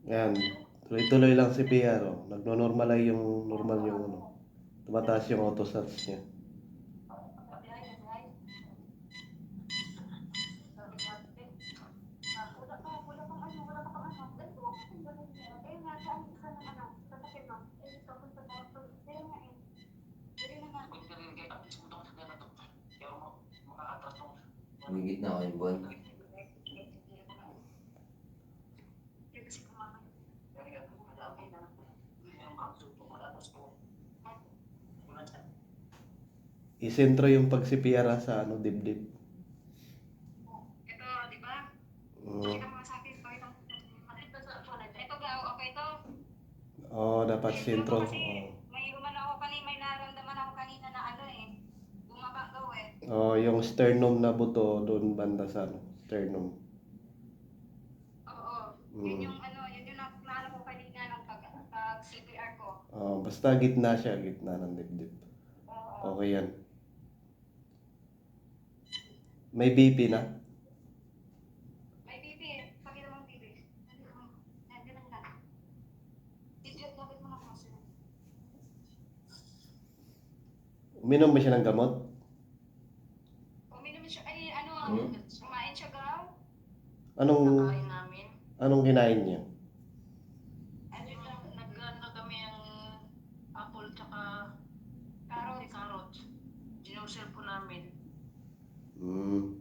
Yan. Tuloy-tuloy lang si PR. Oh. Nagno-normalize yung normal yung ano. Tumataas yung autosats niya. Humigit na ako yung buwan. Isentro yung pagsipiyara sa ano, dibdib. Ito, di ba? Mm. Pakita mo sa akin. Pakita mo. Ito ga, okay to? Oo, dapat sentro. Kasi Oo. may umano ako kanina, may naramdaman ako kanina na ano eh. Bumaba daw eh. Oh, yung sternum na buto doon banda sa ano, sternum. Oo. Yun yung ano, yun yung naano ko kanina ng pag CPR ko. Oh, basta gitna siya, gitna ng dibdib. Oo. Okay yan. May BP na? May BP. Pakita mo ang BP. Ganun lang. Idiot, lapit mo na kasi. Uminom ba siya ng gamot? Uminom siya, ay ano, Hmm? kumain siya gaw. Anong Nakain namin. kinain niya? Ano lang, nag-ano kami ang apple tsaka carrot. Ginusel po namin. Hmm.